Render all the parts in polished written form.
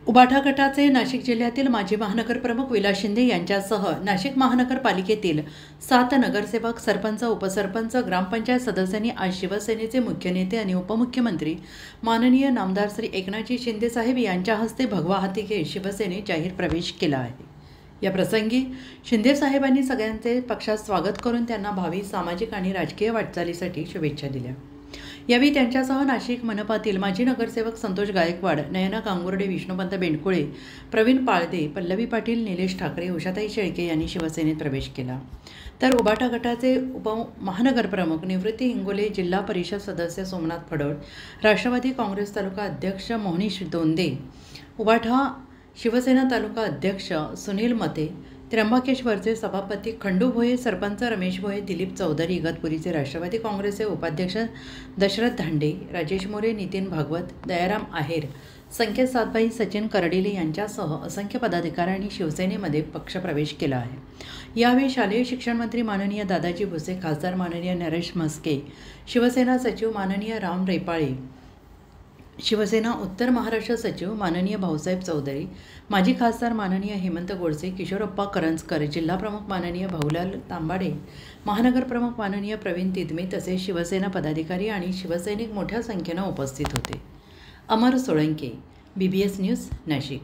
उबाठा गटाचे नाशिक जिल्ह्यातील माजी महानगर प्रमुख विलास शिंदे यांच्यासह नाशिक महानगरपालिकेतील 7 नगरसेवक, सरपंच, उपसरपंच, ग्रामपंचायत सदस्यांनी आज शिवसेनेचे मुख्य नेते आणि उपमुख्यमंत्री माननीय नामदार श्री एकनाथजी शिंदे साहेब यांच्या हस्ते भगवा हाती घेत शिवसेनेत जाहीर प्रवेश केला आहे। या प्रसंगी शिंदे साहेबांनी सगळ्यांचे पक्षात स्वागत करून त्यांना भावी सामाजिक आणि राजकीय वाटचालीसाठी शुभेच्छा दिल्या। यावेळी त्यांच्यासह नाशिक मनपातील माजी नगरसेवक संतोष गायकवाड, नयना गांगुर्डे, विष्णुपंत बेंडकुळे, प्रवीण पाळदे, पल्लवी पाटील, निलेश ठाकरे, उषाताई शेळके यांनी शिवसेनेत प्रवेश केला। तर उबाठा गटाचे उपमहानगरप्रमुख निवृत्ती हिंगोले, जिल्हा परिषद सदस्य सोमनाथ फडळ, राष्ट्रवादी काँग्रेस तालुका अध्यक्ष मोहनीश दोंदे, उबाठा शिवसेना तालुका अध्यक्ष सुनील मते, त्र्यंबकेश्वरचे सभापती खंडू भोये, सरपंच रमेश भोये, दिलीप चौधरी, इगतपुरीचे राष्ट्रवादी काँग्रेसचे उपाध्यक्ष दशरथ धांडे, राजेश मोरे, नितीन भागवत, दयाराम आहेर, संकेत सातभाई, सचिन करडिले यांच्यासह असंख्य पदाधिकाऱ्यांनी शिवसेनेमध्ये पक्षप्रवेश केला आहे। यावेळी शालेय शिक्षण मंत्री माननीय दादाजी भुसे, खासदार माननीय नरेश म्हस्के, शिवसेना सचिव माननीय राम रेपाळे, शिवसेना उत्तर महाराष्ट्र सचिव माननीय भाऊसाहेब चौधरी, माजी खासदार माननीय हेमंत गोडसे, किशोरप्पा करंजकर, जिल्हा प्रमुख माननीय भाऊलाल तांबाडे, महानगर प्रमुख माननीय प्रवीण तिदमे तसेच शिवसेना पदाधिकारी आणि शिवसैनिक मोठ्या संख्येने उपस्थित होते। अमर सोळंके, BBS न्यूज, नाशिक।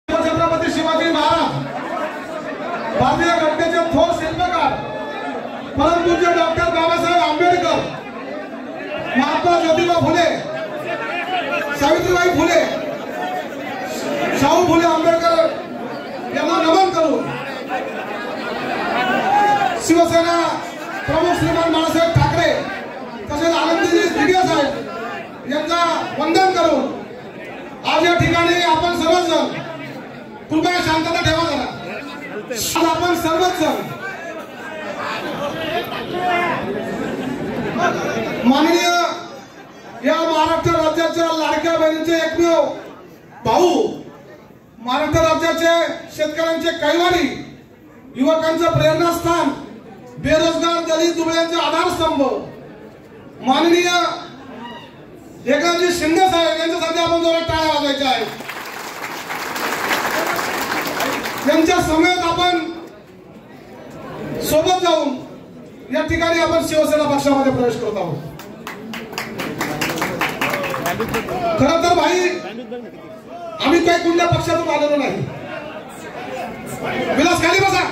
छत्रपती शिवाजी महाराज भारतीय घटनेचे थोर शिल्पकार परमपूज्य डॉक्टर बाबासाहेब आंबेडकर, महात्मा ज्योतिबा फुले, सावित्रीबाई फुले, शाहू फुले आंबेडकर यांना नमन करून शिवसेना प्रमुख श्रीमान बाळासाहेब ठाकरे तसेच आनंदजी दिघे साहेब यांना वंदन करून आज या ठिकाणी आपण सर्वजण कृपया शांतता ठेवा जरा। आज आपण सर्वच माननीय या महाराष्ट्र राज्याच्या लाडक्या बहिणीचे एकमेव भाऊ, महाराष्ट्र राज्याचे शेतकऱ्यांचे कैवारी, युवकांचं प्रेरणास्थान, बेरोजगार दलित दुबळ्यांचे आधारस्तंभ माननीय एकनाथजी शिंदे साहेब यांच्यासाठी आपण जोरात टाळ्या वाजवायच्या आहेत। त्यांच्या समेत आपण सोबत जाऊन या ठिकाणी आपण शिवसेना पक्षामध्ये प्रवेश करत आहोत। खरं तर भाई आम्ही काही कुठल्या पक्षातून आलेलो नाही। विलास खाली बसा,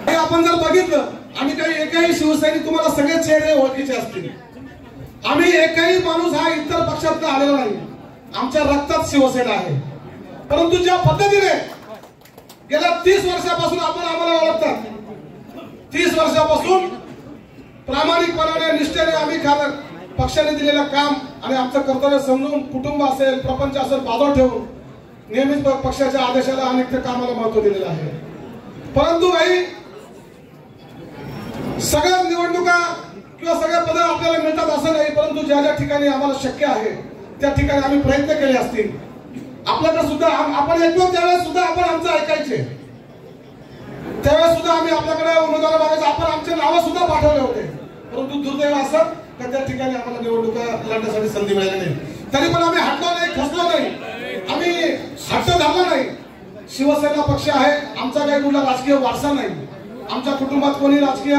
हे आपण जर बघितलं आम्ही काही एकही शिवसैनिक तुम्हाला सगळे चेहरे ओळखीचे असतील। आम्ही एकही माणूस हा इतर पक्षात आलेला नाही, आमच्या रक्तात शिवसेना आहे। परंतु ज्या पद्धतीने गेल्या 30 वर्षापासून आपण आम्हाला ओळखतात, 30 वर्षापासून प्रामाणिकपणाने निष्ठेने आम्ही पक्षाने दिलेलं काम आणि आमचं कर्तव्य समजून कुटुंब असेल, प्रपंच असेल बाजूला ठेवून नेहमीच पक्षाच्या आदेशाला अनेक कामाला महत्व दिलेलं आहे। परंतु भाई सगळ्या निवडणुका किंवा सगळ्या पद आपल्याला मिळतात असं नाही, परंतु ज्या ज्या ठिकाणी आम्हाला शक्य आहे त्या ठिकाणी आम्ही प्रयत्न केले असतील। आपल्याकडे सुद्धा आपण एकमेव त्यावेळेस सुद्धा आपण आमचं ऐकायचे, त्यावेळेस सुद्धा आम्ही आपल्याकडे उमेदवार मागायचे, आपण आमचे नाव सुद्धा पाठवले होते। परंतु दुर्दैव असं का त्या ठिकाणी आम्हाला निवडणुका लढण्यासाठी संधी मिळाली नाही। तरी पण आम्ही हटलो नाही, खचलो नाही, आम्ही हट्ट धरला नाही। शिवसेना पक्ष आहे, आमचा काही कुठला राजकीय वारसा नाही। आमच्या कुटुंबात कोणी राजकीय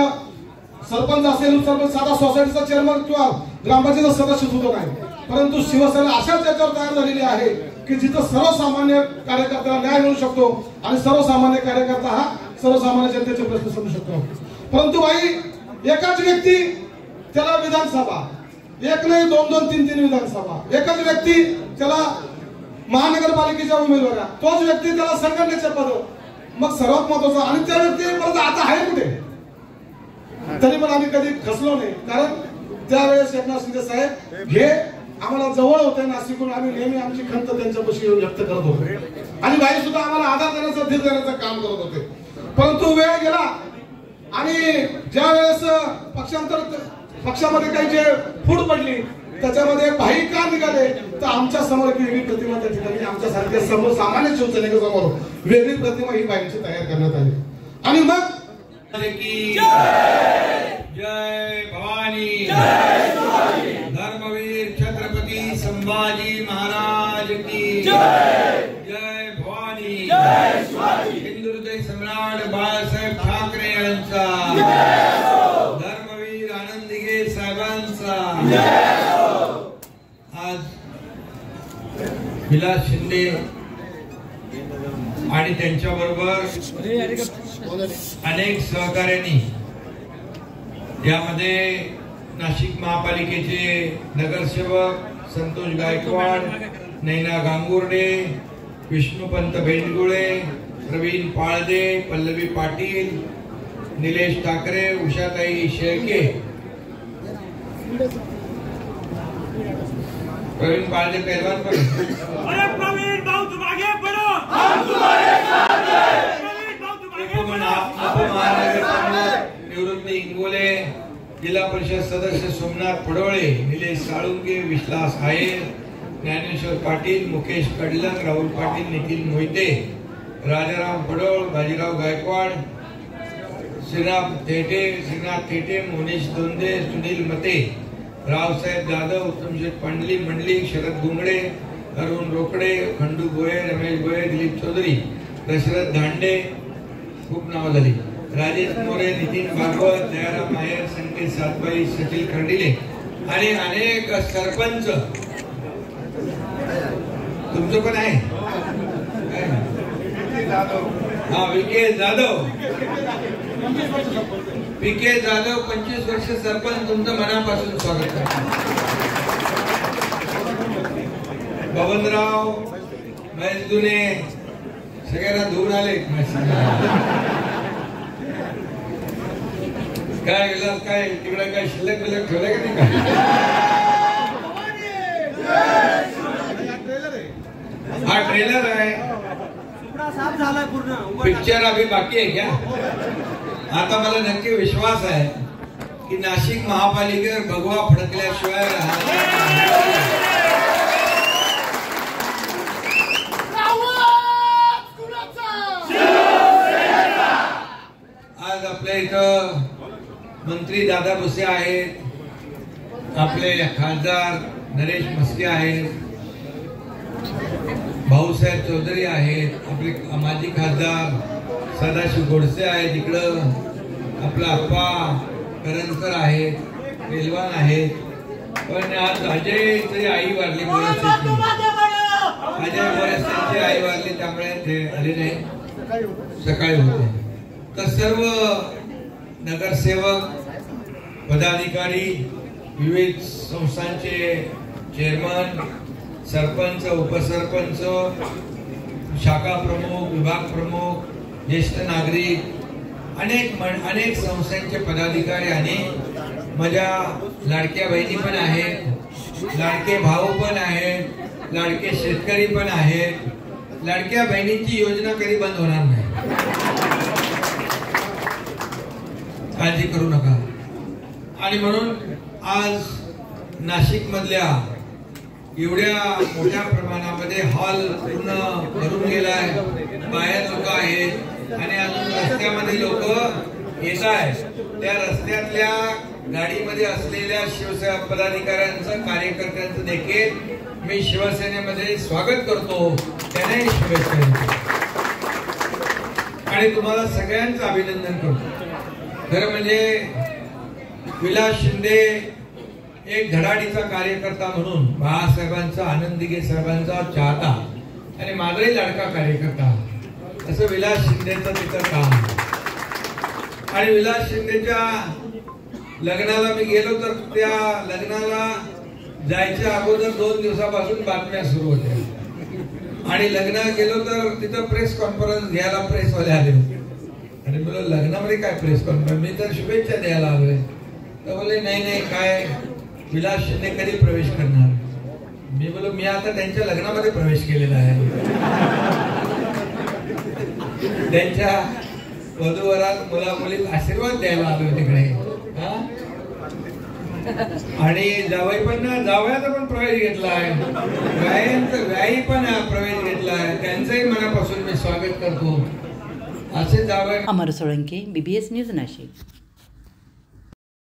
सरपंच असेल, सरपंच साधा सोसायटीचा चेअरमन किंवा ग्रामपंचायत सदस्य सुद्धा नाही। परंतु शिवसेना अशाच याच्यावर तयार झालेली आहे की जिथं सर्वसामान्य कार्यकर्त्याला न्याय मिळू शकतो आणि सर्वसामान्य कार्यकर्ता हा सर्वसामान्य जनतेचे प्रश्न समजू शकतो। परंतु भाई एकाच व्यक्ती त्याला विधानसभा, एक नाही दोन दोन तीन तीन विधानसभा, एकच व्यक्ती त्याला महानगरपालिकेच्या उमेदवार, तोच व्यक्ती त्याला संघटनेचे पद, मग सर्वात महत्वाचं आणि त्या व्यक्ती परत आता आहे कुठे? तरी पण आम्ही कधी खचलो नाही, कारण त्यावेळेस एकनाथ शिंदे साहेब हे आम्हाला जवळ होते नाशिकहून, आम्ही नेहमी आमची खंत त्यांच्यापाशी व्यक्त करत होतो आणि भाई सुद्धा आम्हाला आधार देण्याचं, धीर देण्याचं काम करत होते। परंतु वेळ गेला आणि ज्या वेळेस पक्षामध्ये काही जे फूट पडली त्याच्यामध्ये भाई का निघाले तर आमच्या समोर एक वेगळी प्रतिमा त्या ठिकाणी आमच्यासारख्या समोर सामान्य शिवसैनिकांसमोर वेगळी प्रतिमा ही बाईंची तयार करण्यात आली आणि मग जय भवानी, धर्मवीर छत्रपती संभाजी शिवाजी महाराज की जय, जय भवानी, जय शिवाजी, हिंदू हृदय सम्राट बाळासाहेब ठाकरे यांचा धर्मवीर आनंद दिघे साहेबांचा आज विलास शिंदे आणि त्यांच्या बरोबर अनेक सहकार्यांनी यामध्ये नाशिक महापालिकेचे नगरसेवक संतोष गायकवाड, नैना गांगुर्डे, विष्णुपंत बेंडगुळे, प्रवीण पाळदे, पल्लवी पाटील, निलेश ठाकरे, उषाताई शेळके, प्रवीण पाळदे पहलवान पण प्रवीण भाऊ तुम आगे बढ़ो, हम तुम्हारे साथ हैं। प्रवीण भाऊ तुम आगे बढ़ो। महानगर निवृत्ती इंगोले, जिल्हा परिषद सदस्य सोमनाथ पडोळे, निलेश साळुंगे, विश्वास आयर, ज्ञानेश्वर पाटील, मुकेश कडलंग, राहुल पाटील, निखिल मोहिते, राजाराम पडोळ, बाजीराव गायकवाड, श्रीनाथ थेटे, मोनीश दोंदे, सुनील मते, रावसाहेब जाधव, उत्तमशेठ पांडली मंडलिक, शरद गुंगडे, अरुण रोकडे, खंडू गोये, रमेश गोये, दिलीप चौधरी, दशरथ धांडे, खूप नाव झाली, राजेश मोरे, नितीन भागवत, दयाराम आयर, संकेत सातबाई, सचिल खंडिले आणि अनेक सरपंच. तुमचं पण आहे हा विके जाधव, पीके जाधव 25 वर्ष सरपंच, तुमचं मनापासून स्वागत करतो. बबनराव महेश दुने सगळ्यांना धुवून आले. काय विलास, काय तिकडे काय शिल्लक बिल्लक ठेवलंय का नाही? हा ट्रेलर आहे, पिक्चर अभी बाकी आहे क्या? आता मला नक्की विश्वास आहे की नाशिक महापालिकेवर भगवा फडकल्याशिवाय आज आपल्या इथं मंत्री दादा भुसे आहेत, आपले खासदार नरेश म्हस्के आहेत, भाऊसाहेब चौधरी आहेत, आपले माजी खासदार सदाशिव गोडसे आहेत, इकडं आपला अप्पा करंजकर आहेत, पेलवान आहेत. पण आज अजयची आई वारली, अजय मोरेची आई वारली, त्यामुळे ते आले नाही, सकाळी होते. तर सर्व नगरसेवक, पदाधिकारी, विविध संस्थांचे चेअरमन, सरपंच, उपसरपंच, शाखा प्रमुख, विभाग प्रमुख, ज्येष्ठ नागरिक, अनेक संस्थांचे पदाधिकारी आणि माझ्या लाडक्या बहिणी पण आहेत, लाडके भाऊ पण आहेत, लाडके शेतकरी पण आहेत. लाडक्या बहिणींची योजना कधी बंद होणार नाही, काळजी करू नका. आणि म्हणून आज नाशिक मधल्या एवढ्या मोठ्या प्रमाणामध्ये हॉल पूर्ण भरून गेलाय, बाहेर लोक आहेत आणि अजून रस्त्यामध्ये लोक येत आहेत. त्या रस्त्यातल्या गाडीमध्ये असलेल्या शिवसेना पदाधिकाऱ्यांचं, कार्यकर्त्यांचं देखील मी शिवसेनेमध्ये स्वागत करतो, त्यांनाही शुभेच्छा देतो आणि तुम्हाला सगळ्यांचं अभिनंदन करतो. खरं म्हणजे विलास शिंदे एक धडाडीचा कार्यकर्ता म्हणून, बाळासाहेबांचा, आनंद दिघे साहेबांचा चाहता आणि माझाही लाडका कार्यकर्ता, असं विलास शिंदेचं तिथं काम. आणि विलास शिंदेच्या लग्नाला मी गेलो तर त्या लग्नाला जायच्या अगोदर 2 दिवसापासून बातम्या सुरू होत्या आणि लग्नाला गेलो तर तिथं प्रेस कॉन्फरन्स घ्यायला प्रेसवाले आले होते. आणि बोल लग्नामध्ये काय प्रेस कॉन्फरन्स, मी तर शुभेच्छा द्यायला आलोय. तर बोलले नाही काय विलास शिंदे कधी प्रवेश करणार. मी बोलो मी आता त्यांच्या लग्नामध्ये प्रवेश केलेला आहे, त्यांच्या वधूवरात मुला मुलीत आशीर्वाद द्यायला आलोय तिकडे. आणि जावई पण, जावयाचा पण प्रवेश घेतलाय, व्याई पण प्रवेश घेतलाय, त्यांचंही मनापासून मी स्वागत करतो. असे जावई. अमर सोळंके, BBS न्यूज, नाशिक.